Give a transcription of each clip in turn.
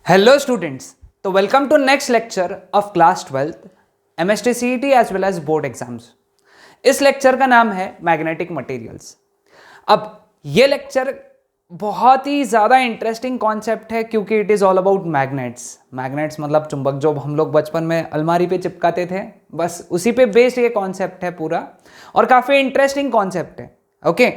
Hello students, तो welcome to next lecture of class 12th MST-CET as well as board exams. इस लेक्चर का नाम है मैग्नेटिक मटेरियल्स। अब ये लेक्चर बहुत ही ज़्यादा इंटरेस्टिंग कॉन्सेप्ट है क्योंकि it is all about magnets. Magnets मतलब चुंबक, जो हम लोग बचपन में अलमारी पे चिपकाते थे, बस उसी पे बेस्ड ये कॉन्सेप्ट है पूरा, और काफ़ी इंटरेस्टिंग कॉन्सेप्ट है। Okay,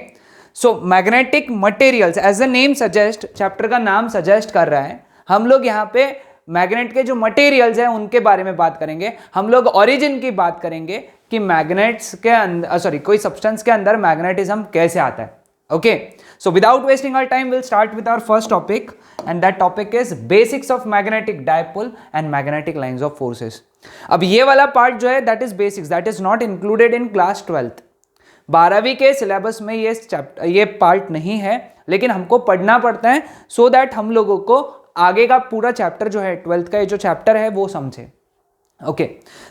so magnetic materials as a name suggest, chapter का नाम सजेस्ट कर रहा है, हम लोग यहाँ पे मैग्नेट के जो मटेरियल्स हैं उनके बारे में बात करेंगे। हम लोग ओरिजिन की बात करेंगे कि मैग्नेट्स के अंदर कोई सब्सटेंस के अंदर मैग्नेटिज्म कैसे आता है। Okay, so without wasting our time will start with our first topic and that topic is basics of magnetic dipole and magnetic lines of forces. अब ये वाला पार्ट जो है that is basics, that is not included in class 12th। 12वीं के syllabus में ये part नहीं है, लेकिन हमको पढ़ना पड़ता है सो दैट हम लोगों को आगे का पूरा चैप्टर जो है 12th का ये जो चैप्टर है वो समझे। Okay,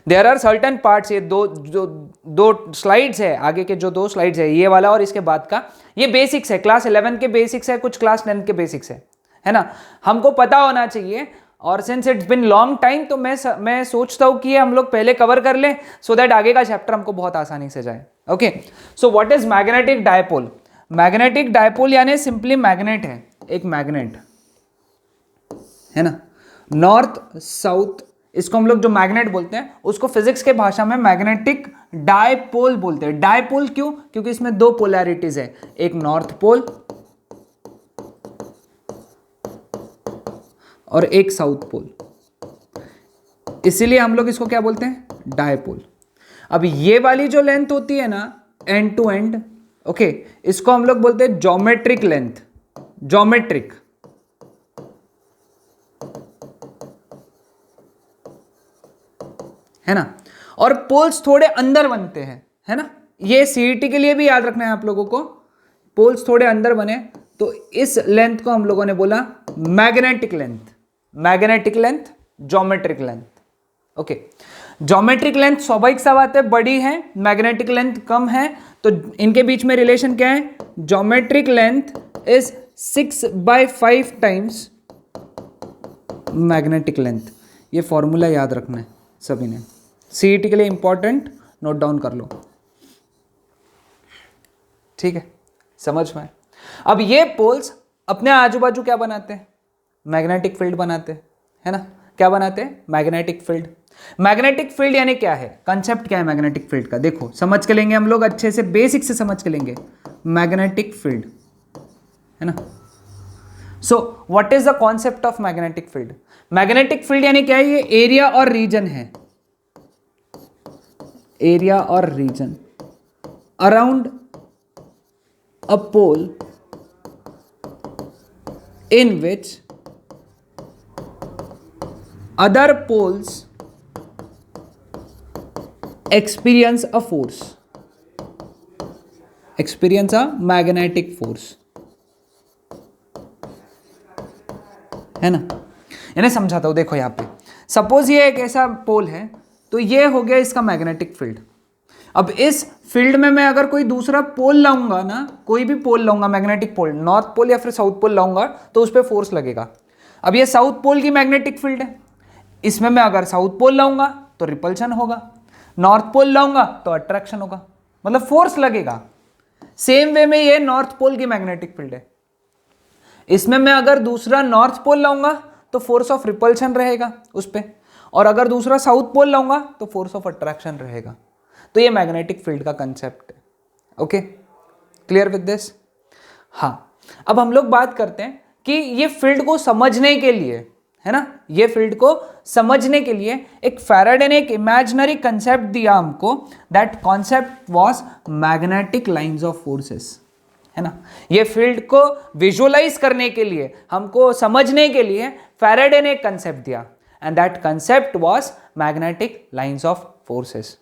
there are certain parts, ये दो स्लाइड्स है, आगे के जो 2 स्लाइड्स है, ये वाला और इसके बाद का, ये बेसिक्स है, क्लास 11 के बेसिक्स है, कुछ क्लास 10 के बेसिक्स है ना। हमको पता होना चाहिए, और since it's been long time तो मैं सोचता हूँ कि ये हम लोग पहले कवर कर लें सो दैट आगे का चैप्टर हमको बहुत आसानी से जाए। Okay, so what is magnetic dipole? Magnetic dipole यानी सिंपली मैग्नेट है, एक मैग्नेट है ना, नॉर्थ साउथ, इसको हम लोग जो मैग्नेट बोलते हैं उसको फिजिक्स के भाषा में मैग्नेटिक डायपोल बोलते हैं। डायपोल क्यों? क्योंकि इसमें 2 पोलैरिटीज है, एक नॉर्थ पोल और एक साउथ पोल, इसीलिए हम लोग इसको क्या बोलते हैं? डायपोल। अब ये वाली जो लेंथ होती है ना, एंड टू एंड, ओके, इसको हम लोग बोलते हैं ज्योमेट्रिक लेंथ, ज्योमेट्रिक, है ना। और पोल्स थोड़े अंदर बनते हैं, है ना, ये सीईटी के लिए भी याद रखना है आप लोगों को, पोल्स थोड़े अंदर बने तो इस लेंथ को हम लोगों ने बोला magnetic length. Magnetic length, geometric length. Okay, geometric length स्वाभाविक सा बात है बड़ी है, मैग्नेटिक लेंथ कम है, तो इनके बीच में रिलेशन क्या है? Geometric length is 6/5 times magnetic length. ये फॉर्मूला याद रखना है सभी ने, सीईटी के लिए इंपॉर्टेंट, नोट डाउन कर लो, ठीक है, समझ में। अब ये पोल्स अपने आजू बाजू क्या बनाते हैं? मैग्नेटिक फील्ड बनाते हैं, है ना। क्या बनाते हैं? Magnetic field. मैग्नेटिक फील्ड यानी क्या है? कंसेप्ट क्या है मैग्नेटिक फील्ड का? देखो, समझ के लेंगे हम लोग, अच्छे से बेसिक से समझ के लेंगे मैग्नेटिक फील्ड, है ना। So what is the concept of magnetic field? Magnetic field यानी क्या है? ये एरिया और रीजन है, एरिया और reason around a pole in which other poles experience a force, experience a magnetic force, है ना। यानी समझाता हूं, देखो यहां पे सपोज ये एक ऐसा पोल है, तो ये हो गया इसका मैग्नेटिक फील्ड। अब इस फील्ड में मैं अगर कोई दूसरा पोल लाऊंगा ना, कोई भी पोल लाऊंगा, मैग्नेटिक पोल, नॉर्थ पोल या फिर साउथ पोल लाऊंगा, तो उस पर फोर्स लगेगा। अब ये साउथ पोल की मैग्नेटिक फील्ड है, इसमें मैं अगर साउथ पोल लाऊंगा तो रिपल्शन होगा, नॉर्थ पोल लाऊंगा तो अट्रैक्शन होगा, मतलब फोर्स लगेगा। सेम वे में ये नॉर्थ पोल की मैग्नेटिक फील्ड है, इसमें मैं अगर दूसरा नॉर्थ पोल लाऊंगा तो फोर्स ऑफ रिपल्शन रहेगा उस पर, और अगर दूसरा साउथ पोल लाऊंगा तो फोर्स ऑफ अट्रैक्शन रहेगा। तो ये मैग्नेटिक फील्ड का कंसेप्ट है। Okay, clear with this? हाँ, अब हम लोग बात करते हैं कि ये फील्ड को समझने के लिए, है ना, ये फील्ड को समझने के लिए एक फैराडे ने एक इमेजिनरी कंसेप्ट दिया हमको, that concept was magnetic lines of forces, है ना। ये फील्ड को विजुअलाइज करने के लिए, हमको समझने के लिए फैराडे ने एक कंसेप्ट दिया, and that concept was magnetic lines of forces.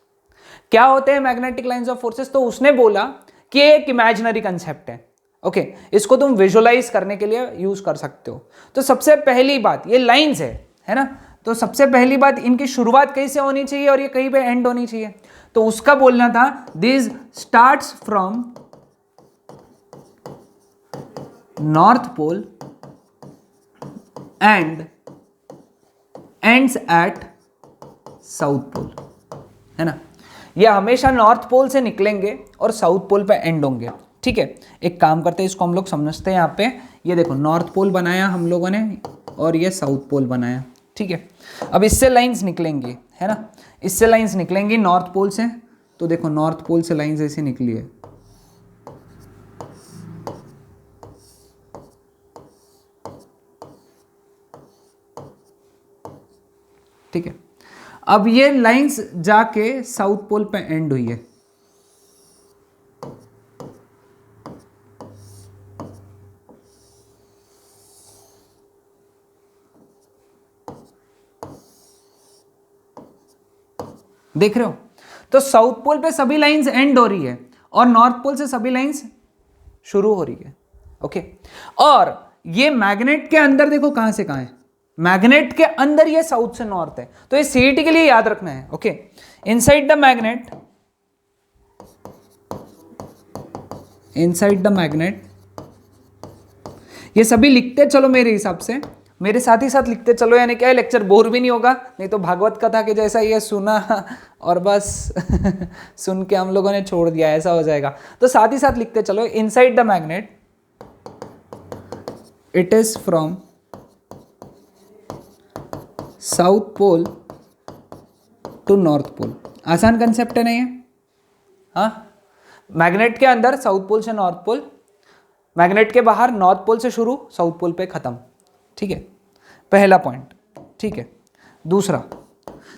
क्या होते हैं मैग्नेटिक लाइंस ऑफ फोर्सेस? तो उसने बोला कि एक इमेजिनरी कंसेप्ट है, ओके, इसको तुम विजुअलाइज करने के लिए यूज कर सकते हो। तो सबसे पहली बात, ये लाइंस है ना, तो सबसे पहली बात, इनकी शुरुआत कैसे होनी चाहिए और ये कहीं पे एंड होनी चाहिए? तो उसका बोलना था this starts from north pole and ends at south pole, है ना। ये हमेशा नॉर्थ पोल से निकलेंगे और साउथ पोल पे एंड होंगे, ठीक है। एक काम करते हैं, इसको हम लोग समझते हैं। यहाँ पे ये देखो नॉर्थ पोल बनाया हम लोगों ने और ये साउथ पोल बनाया, ठीक है। अब इससे लाइंस निकलेंगी, है ना, इससे लाइंस निकलेंगी नॉर्थ पोल से। तो देखो नॉर्थ पोल से लाइंस ऐसे निकली है, ठीक है। अब ये लाइंस जाके साउथ पोल पे एंड हुई है, देख रहे हो। तो साउथ पोल पे सभी लाइंस एंड हो रही है और नॉर्थ पोल से सभी लाइंस शुरू हो रही है, ओके। और ये मैग्नेट के अंदर देखो कहां से कहां है, मैग्नेट के अंदर ये साउथ से नॉर्थ है। तो ये सीईटी के लिए याद रखना है, okay. Inside the magnet, inside the magnet, ये सभी लिखते चलो मेरे हिसाब से, मेरे साथ ही साथ लिखते चलो, यानी क्या है लेक्चर बोर भी नहीं होगा। नहीं तो भागवत कथा के जैसा ये सुना और बस सुन के हम लोगों ने छोड़ दिया, ऐसा हो जाएगा। तो साथ ही साथ लिखते चलो, inside the magnet it is from south pole to north pole. आसान कंसेप्ट है नहीं है, हाँ। मैग्नेट के अंदर साउथ पोल से नॉर्थ पोल, मैग्नेट के बाहर नॉर्थ पोल से शुरू, साउथ पोल पे खत्म, ठीक है। पहला पॉइंट, ठीक है। दूसरा,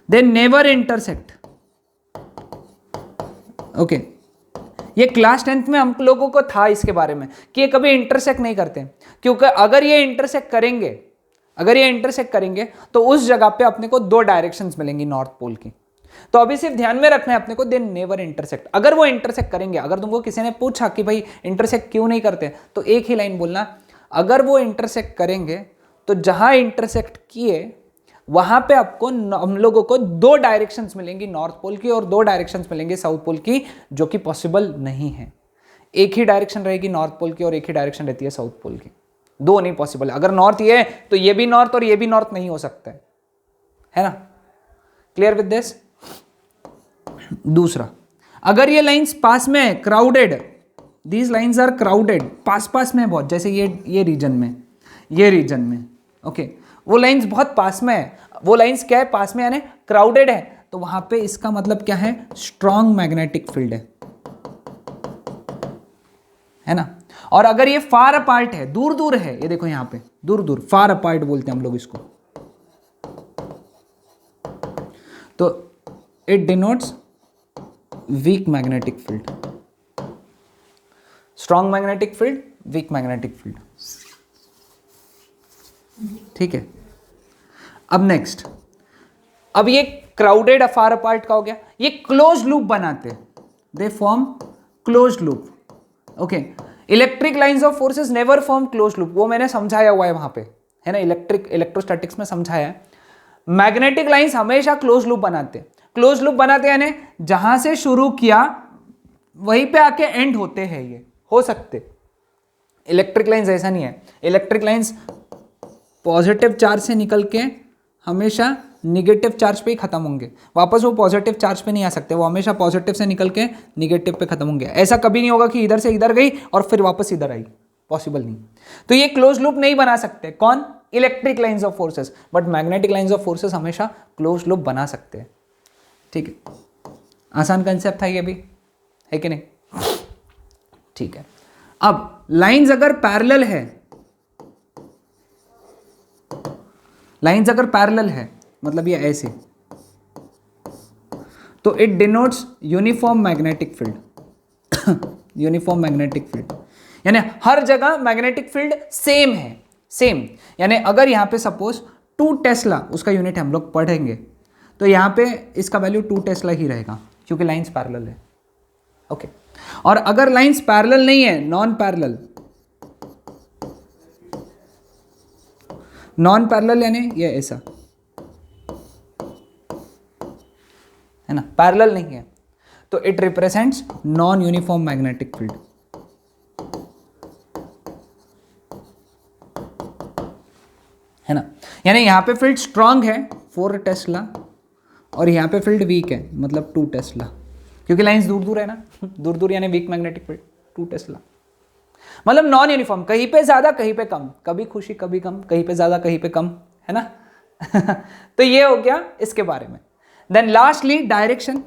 दे नेवर इंटरसेक्ट, ओके। ये क्लास 10th में हम लोगों को था इसके बारे में कि ये कभी इंटरसेक्ट नहीं करते, क्योंकि अगर ये इंटरसेक्ट करेंगे, अगर ये इंटरसेक्ट करेंगे तो उस जगह पे अपने को दो डायरेक्शंस मिलेंगी नॉर्थ पोल की। तो अभी सिर्फ ध्यान में रखना है अपने को, दे नेवर इंटरसेक्ट। अगर वो इंटरसेक्ट करेंगे, अगर तुमको किसी ने पूछा कि भाई इंटरसेक्ट क्यों नहीं करते, तो एक ही लाइन बोलना, अगर वो इंटरसेक्ट करेंगे तो जहां इंटरसेक्ट किए वहां पे आपको, हम लोगों को दो डायरेक्शंस मिलेंगी नॉर्थ पोल की और दो डायरेक्शंस मिलेंगे साउथ पोल की, जो कि पॉसिबल नहीं है। एक ही डायरेक्शन रहेगी नॉर्थ पोल की और एक ही डायरेक्शन रहती है साउथ पोल की, दो नहीं पॉसिबल। अगर नॉर्थ ये है तो ये भी नॉर्थ और ये भी नॉर्थ नहीं हो सकता है ना। Clear with this. दूसरा, अगर ये लाइंस पास में है, crowded, these lines are crowded, पास पास में बहुत, जैसे ये रीजन में, ये रीजन में, ओके, वो लाइंस बहुत पास में है। वो लाइंस क्या है, पास में यानी क्राउडेड है, तो वहां पे इसका मतलब क्या है, स्ट्रॉन्ग मैग्नेटिक फील्ड है ना। और अगर ये फार अपार्ट है, दूर दूर है, ये देखो यहां पे दूर दूर, फार अपार्ट बोलते हैं हम लोग इसको, तो it denotes weak magnetic field. Strong magnetic field, weak magnetic field, ठीक है। अब नेक्स्ट, अब ये क्राउडेड अफार अपार्ट का हो गया, ये क्लोज लूप बनाते, they form close loop, okay. Electric lines of forces never form close loop, वो मैंने समझाया हुआ है वहां पे, है ना, इलेक्ट्रोस्टैटिक्स में समझाया है। मैग्नेटिक लाइंस हमेशा क्लोज लूप बनाते, क्लोज लूप बनाते यानी जहां से शुरू किया वहीं पे आके एंड होते हैं, ये हो सकते। इलेक्ट्रिक लाइंस ऐसा नहीं है, इलेक्ट्रिक लाइंस पॉजिटिव चार्ज से निकल के हमेशा निगेटिव चार्ज पे ही खत्म होंगे, वापस वो पॉजिटिव चार्ज पे नहीं आ सकते, वो हमेशा पॉजिटिव से निकल के निगेटिव पे खत्म होंगे। ऐसा कभी नहीं होगा कि इधर से इधर गई और फिर वापस इधर आई, पॉसिबल नहीं। तो ये क्लोज लूप नहीं बना सकते कौन, electric lines of forces, but magnetic lines of forces हमेशा क्लोज लूप बना सकते हैं, ठीक है। आसान कंसेप्ट था ये भी, है कि नहीं, ठीक है। अब लाइंस अगर पैरेलल है, लाइंस अगर पैरेलल है मतलब ये ऐसे, तो it denotes uniform magnetic field. Uniform magnetic field यानी हर जगह मैग्नेटिक फील्ड सेम है, सेम। यानी अगर यहां पे सपोज 2 टेस्ला, उसका यूनिट हम लोग पढ़ेंगे, तो यहां पे इसका वैल्यू 2 टेस्ला ही रहेगा, क्योंकि लाइंस पैरेलल है, ओके। और अगर लाइंस पैरेलल नहीं है, नॉन पैरेलल, नॉन पैरेलल यानी ये ऐसा, है ना, पैरेलल नहीं है, तो it represents non uniform magnetic field, है ना। यानी यहां पे फील्ड स्ट्रांग है, 4 टेस्ला और यहाँ पे फील्ड वीक है, मतलब 2 टेस्ला, क्योंकि लाइंस दूर दूर है ना, दूर दूर यानी वीक मैग्नेटिक फील्ड 2 टेस्ला, मतलब नॉन यूनिफॉर्म, कहीं पे ज्यादा कहीं पे कम, कभी खुशी कभी गम, कहीं पे ज्यादा कहीं पे कम, है ना। तो ये हो गया इसके बारे में। Then lastly direction.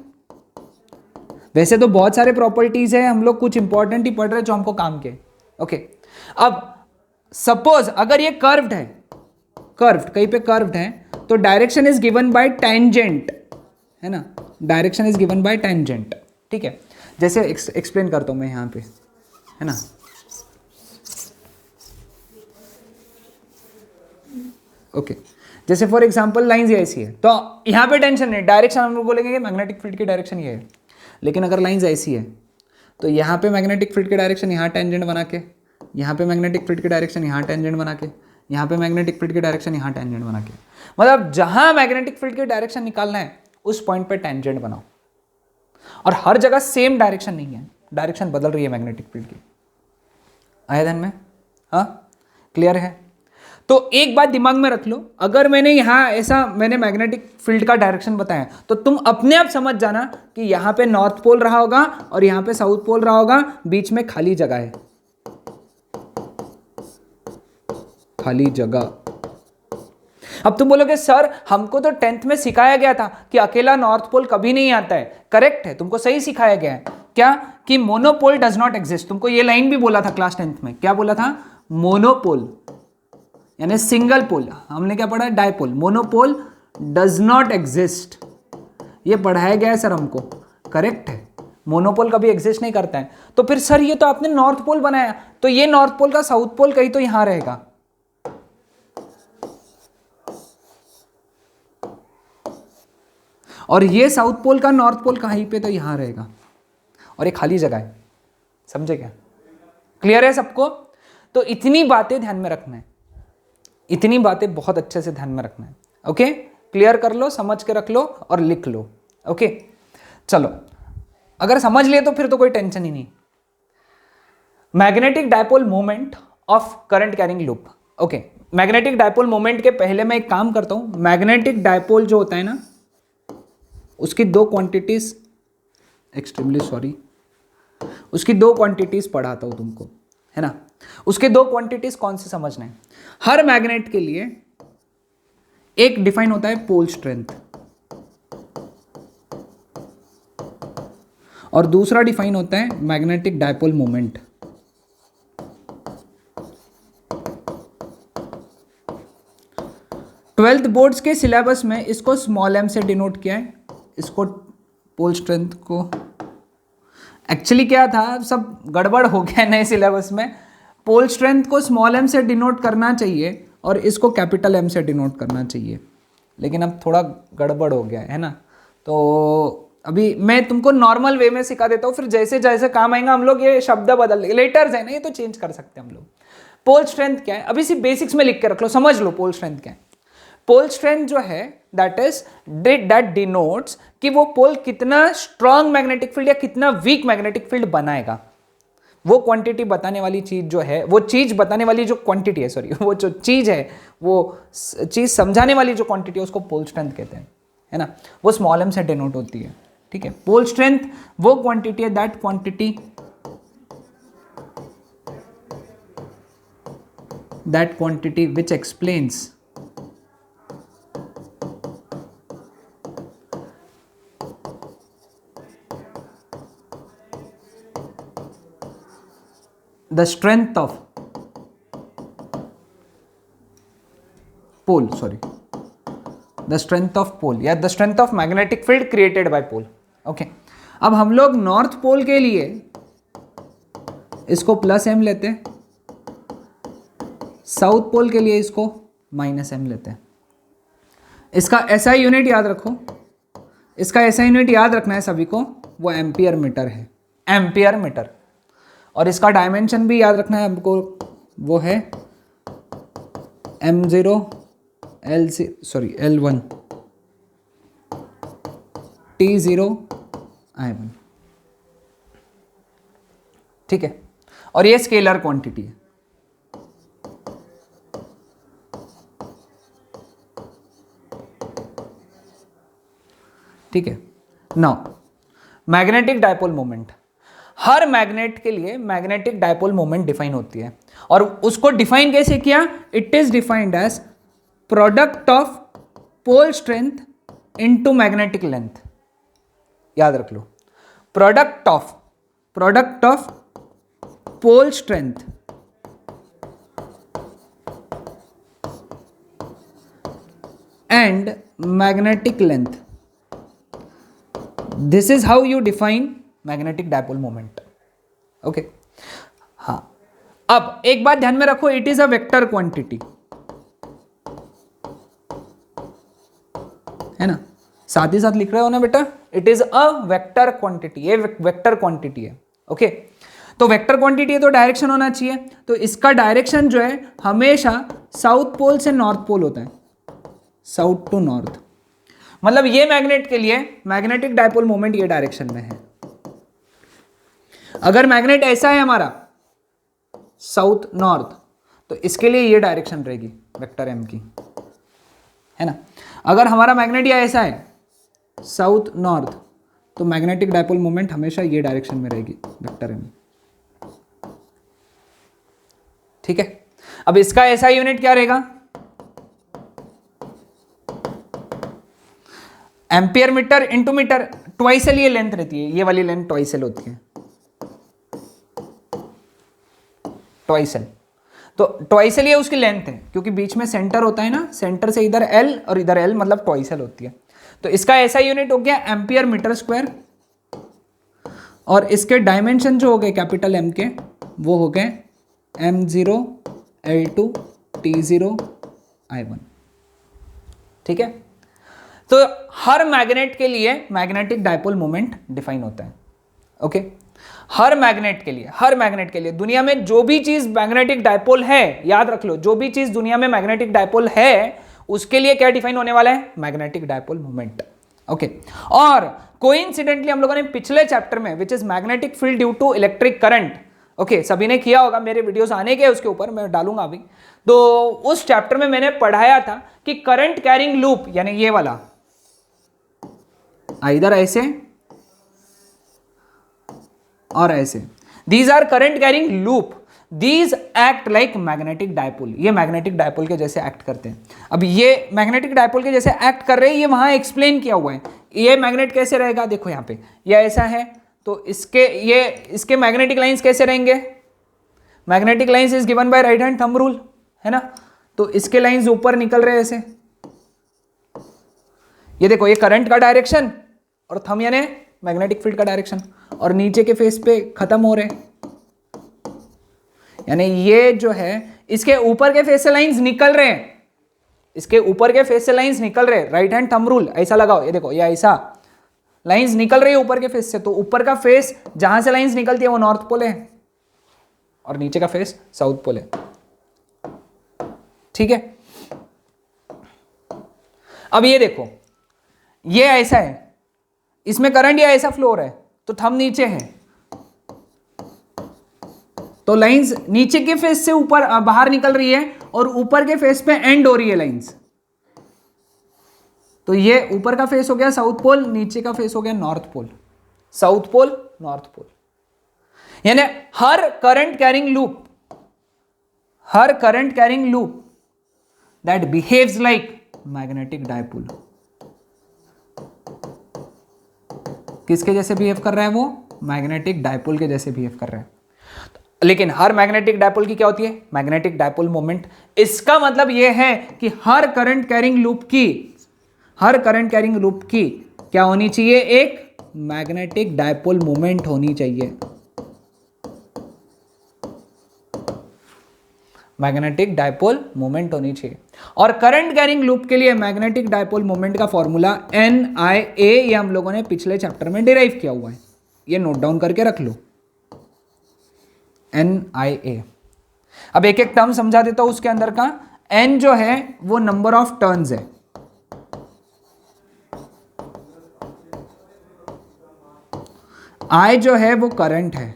वैसे तो बहुत सारे प्रॉपर्टीज है, हम लोग कुछ इंपॉर्टेंट ही पढ़ रहे हैं जो हमको काम के। ओके, अब सपोज अगर ये कर्व्ड है, कर्व्ड कहीं पे कर्व्ड है, तो direction is given by tangent, है ना, direction is given by tangent. ठीक है, जैसे एक्सप्लेन करता हूं मैं यहां पे, है ना। ओके, जैसे फॉर एग्जांपल लाइंस ऐसी है, तो यहां पे टेंशन नहीं, डायरेक्शन हम लोग बोलेंगे कि मैग्नेटिक फील्ड की डायरेक्शन ये है। लेकिन अगर लाइंस ऐसी है तो यहाँ पे मैग्नेटिक फील्ड की डायरेक्शन यहाँ टेंजेंट बना के, यहाँ पे मैग्नेटिक फील्ड की डायरेक्शन यहाँ टेंजेंट बना के, यहाँ पे मैग्नेटिक फील्ड की डायरेक्शन यहाँ टेंजेंट बना के, मतलब जहां मैग्नेटिक फील्ड की डायरेक्शन निकालना है उस पॉइंट पे टेंजेंट बनाओ। और हर जगह सेम डायरेक्शन नहीं है, डायरेक्शन बदल रही है मैग्नेटिक फील्ड की। आया ध्यान में? हाँ, क्लियर है? तो एक बात दिमाग में रख लो, अगर मैंने यहां ऐसा मैंने मैग्नेटिक फील्ड का डायरेक्शन बताया तो तुम अपने आप समझ जाना कि यहां पे नॉर्थ पोल रहा होगा और यहां पे साउथ पोल रहा होगा, बीच में खाली जगह है, खाली जगह। अब तुम बोलोगे सर हमको तो 10th में सिखाया गया था कि अकेला नॉर्थ पोल कभी नहीं आता है। करेक्ट है, तुमको सही सिखाया गया है। क्या? कि मोनोपोल डज नॉट एग्जिस्ट। तुमको ये लाइन भी बोला था क्लास 10th में। क्या बोला था? मोनोपोल यानी सिंगल पोल। हमने क्या पढ़ा? Dipole. Monopole does not exist, ये पढ़ाया गया है सर हमको। करेक्ट है, मोनोपोल कभी एग्जिस्ट नहीं करता है। तो फिर सर ये तो आपने नॉर्थ पोल बनाया, तो ये नॉर्थ पोल का साउथ पोल कहीं तो यहां रहेगा। और ये साउथ पोल का नॉर्थ पोल कहीं पे तो यहां रहेगा, और ये खाली जगह है। समझे क्या? क्लियर है सबको? तो इतनी बातें ध्यान में रखना है, इतनी बातें बहुत अच्छे से ध्यान में रखना है। ओके, क्लियर कर लो, समझ के रख लो और लिख लो। ओके, चलो, अगर समझ लिए तो फिर तो कोई टेंशन ही नहीं। Magnetic dipole moment of current carrying loop. Okay, magnetic dipole moment के पहले मैं एक काम करता हूं। मैग्नेटिक डायपोल जो होता है ना, उसकी दो क्वांटिटीज, एक्सट्रीमली सॉरी, उसकी दो क्वांटिटीज पढ़ाता हूं तुमको, है ना। उसके दो क्वांटिटीज कौन से समझना है? हर मैग्नेट के लिए एक डिफाइन होता है पोल स्ट्रेंथ, और दूसरा डिफाइन होता है magnetic dipole moment. Twelfth boards के सिलेबस में इसको स्मॉल एम से डिनोट किया है, इसको पोल स्ट्रेंथ को। एक्चुअली क्या था, सब गड़बड़ हो गया नए सिलेबस में। पोल स्ट्रेंथ को स्मॉल एम से डिनोट करना चाहिए और इसको कैपिटल एम से डिनोट करना चाहिए, लेकिन अब थोड़ा गड़बड़ हो गया है ना। तो अभी मैं तुमको नॉर्मल वे में सिखा देता हूँ, फिर जैसे जैसे काम आएगा हम लोग ये शब्द बदल, लेटर्स है ना, ये तो चेंज कर सकते हैं हम लोग। पोल स्ट्रेंथ क्या है, अभी सिर्फ बेसिक्स में लिख के रख लो, समझ लो पोल स्ट्रेंथ क्या है। पोल स्ट्रेंथ जो है दैट डिनोट्स कि वो पोल कितना स्ट्रॉन्ग मैग्नेटिक फील्ड या कितना वीक मैग्नेटिक फील्ड बनाएगा। वो क्वांटिटी बताने वाली चीज जो है, वो चीज बताने वाली जो क्वांटिटी है, सॉरी, वो जो चीज है, वो चीज समझाने वाली जो क्वांटिटी है, उसको पोल स्ट्रेंथ कहते हैं, है ना। वो स्मॉल एम से डिनोट होती है, ठीक है। पोल स्ट्रेंथ वो क्वांटिटी है, that quantity which explains the strength of pole, the strength of pole या the strength of magnetic field created by pole. Okay, अब हम लोग नॉर्थ पोल के लिए इसको प्लस एम लेते हैं, साउथ पोल के लिए इसको माइनस एम लेते हैं। इसका ऐसा यूनिट याद रखो, इसका ऐसा यूनिट याद रखना है सभी को, वो एम्पियर मीटर है, एम्पियर मीटर। और इसका डायमेंशन भी याद रखना है हमको, वो है M0 L1 T0 I1, ठीक है। और ये स्केलर क्वांटिटी है। ठीक है। नाउ मैग्नेटिक डायपोल मोमेंट, हर मैग्नेट के लिए मैग्नेटिक डायपोल मोमेंट डिफाइन होती है, और उसको डिफाइन कैसे किया? It is defined as product of pole strength into magnetic length. याद रख लो, product of pole strength and magnetic length, this is how you define magnetic dipole moment. Okay, हाँ, अब एक बात ध्यान में रखो, it is a vector quantity, है ना, साथ ही साथ लिख रहे हो ना बेटा, it is a vector quantity, ये वेक्टर क्वांटिटी है। ओके, तो वेक्टर क्वांटिटी है तो डायरेक्शन होना चाहिए, तो इसका डायरेक्शन जो है हमेशा साउथ पोल से नॉर्थ पोल होता है, साउथ टू नॉर्थ। मतलब ये मैग्नेट के लिए मैग्नेटिक डायपोल मोमेंट ये डायरेक्शन में है। अगर मैग्नेट ऐसा है हमारा साउथ नॉर्थ, तो इसके लिए ये डायरेक्शन रहेगी वेक्टर एम की, है ना। अगर हमारा मैग्नेट या ऐसा है साउथ नॉर्थ, तो मैग्नेटिक डायपोल मोमेंट हमेशा ये डायरेक्शन में रहेगी वेक्टर एम। ठीक है, अब इसका ऐसा यूनिट क्या रहेगा? एम्पियर मीटर इंटू मीटर, ट्वाइसेल ये लेंथ रहती है, ये वाली लेंथ ट्वाइसेल होती है, ट्वाइसेल। तो ट्वाइसेल ये उसकी लेंथ है, क्योंकि बीच में सेंटर होता है ना, सेंटर से इधर एल और इधर एल, मतलब ट्वाइसेल होती है। तो इसका ऐसा यूनिट हो गया एम्पियर मीटर स्क्वायर, और इसके डायमेंशन जो हो गए कैपिटल एम के, वो हो गए m0 l2 t0 i1। ठीक है, तो हर मैग्नेट के लिए मैग्नेटिक डायपोल मोमेंट डिफाइन होता है। ओके, हर मैग्नेट के लिए दुनिया में जो भी चीज मैग्नेटिक डायपोल है, याद रख लो, जो भी चीज दुनिया में मैग्नेटिक डायपोल है उसके लिए क्या डिफाइन होने वाला है? Magnetic dipole moment. ओके, और कोइंसिडेंटली हम लोगों ने पिछले चैप्टर में, which is magnetic field due to electric current, okay, सभी ने किया होगा, मेरे वीडियोस आने के उसके ऊपर मैं डालूंगा अभी। तो उस चैप्टर में मैंने पढ़ाया था कि करंट कैरिंग लूप, यानी ये वाला, इधर ऐसे और ऐसे, these are current carrying loop, these act like magnetic dipole, ये मैग्नेटिक डायपोल के जैसे एक्ट करते हैं। अब ये मैग्नेटिक डायपोल के जैसे एक्ट कर रहे हैं, ये वहां एक्सप्लेन किया हुआ है। ये मैग्नेट कैसे रहेगा, देखो यहाँ पे, ये ऐसा है, तो इसके मैग्नेटिक लाइंस कैसे रहेंगे? Magnetic lines is given by right hand thumb rule, है ना। तो इसके लाइंस ऊपर निकल रहे हैं ऐसे, ये देखो, ये करंट का डायरेक्शन, और थंब यानी मैग्नेटिक फील्ड का डायरेक्शन, और नीचे के फेस पे खत्म हो रहे, यानी ये जो है इसके ऊपर के फेस से लाइंस निकल रहे हैं, इसके ऊपर के फेस से लाइंस निकल रहे, राइट हैंड थंब रूल ऐसा लगाओ, ये देखो, ये ऐसा लाइंस निकल रही है ऊपर के फेस से, तो ऊपर का फेस जहां से लाइंस निकलती है वो नॉर्थ पोल है, और नीचे का फेस साउथ पोल है। ठीक है, अब ये देखो, ये ऐसा है, इसमें करंट या ऐसा फ्लो हो रहा है, तो थंब नीचे है, तो लाइंस नीचे के फेस से ऊपर बाहर निकल रही है, और ऊपर के फेस पे एंड हो रही है लाइंस। तो ये ऊपर का फेस हो गया साउथ पोल, नीचे का फेस हो गया north pole, south pole north pole. यानी हर current carrying loop that behaves like magnetic dipole, किसके जैसे बिहेव कर रहा है? वो मैग्नेटिक डायपोल के जैसे बिहेव कर रहा है। लेकिन हर मैग्नेटिक डायपोल की क्या होती है? Magnetic dipole moment. इसका मतलब यह है कि हर करंट कैरिंग लूप की क्या होनी चाहिए? एक मैग्नेटिक डायपोल मोमेंट होनी चाहिए, मैग्नेटिक डायपोल मोमेंट होनी चाहिए। और करंट कैरिंग लूप के लिए मैग्नेटिक डायपोल मोमेंट का फॉर्मूला NIA, ये हम लोगों ने पिछले चैप्टर में डिराइव किया हुआ है, ये नोट डाउन करके रख लो, NIA। अब एक एक टर्म समझा देता हूं उसके अंदर का। N जो है वो नंबर ऑफ टर्न्स है, I जो है वो करंट है,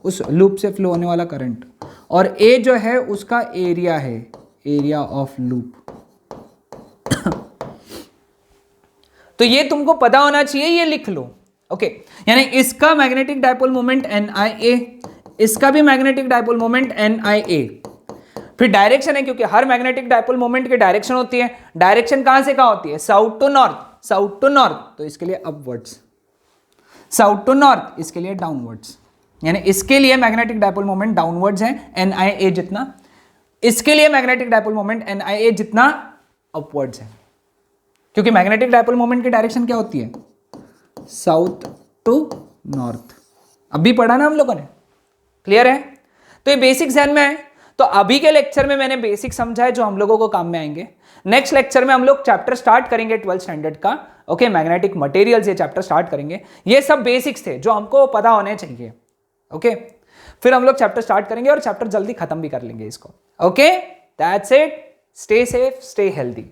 उस लूप से फ्लो होने वाला करंट, और A जो है उसका एरिया है, एरिया ऑफ लूप। तो ये तुमको पता होना चाहिए, ये लिख लो। ओके, यानी इसका मैग्नेटिक डायपोल मोमेंट NiA, इसका भी मैग्नेटिक डायपोल मोमेंट NiA। फिर डायरेक्शन है, क्योंकि हर मैग्नेटिक डायपोल मोमेंट की डायरेक्शन होती है। डायरेक्शन कहां से कहां होती है? South to north, south to north, तो इसके लिए अपवर्ड्स, साउथ टू नॉर्थ, इसके लिए डाउनवर्ड्स। यानी इसके लिए मैग्नेटिक डायपोल मोमेंट डाउनवर्ड्स है NiA जितना, इसके लिए मैग्नेटिक डायपोल मोमेंट NiA जितना अपवर्ड्स है, क्योंकि मैग्नेटिक डायपोल मोमेंट की डायरेक्शन क्या होती है? South to north. अभी पढ़ा ना हम लोगों ने, क्लियर है? तो ये बेसिक ध्यान में है। तो अभी के लेक्चर में मैंने बेसिक समझा है जो हम लोगों को काम में आएंगे। नेक्स्ट लेक्चर में हम लोग चैप्टर स्टार्ट करेंगे 12th स्टैंडर्ड का। ओके, मैग्नेटिक मटेरियल्स, ये चैप्टर स्टार्ट करेंगे। ये सब बेसिक्स थे जो हमको पता होने चाहिए। ओके, फिर हम लोग चैप्टर स्टार्ट करेंगे और चैप्टर जल्दी खत्म भी कर लेंगे इसको। Okay, that's it. Stay safe, stay healthy.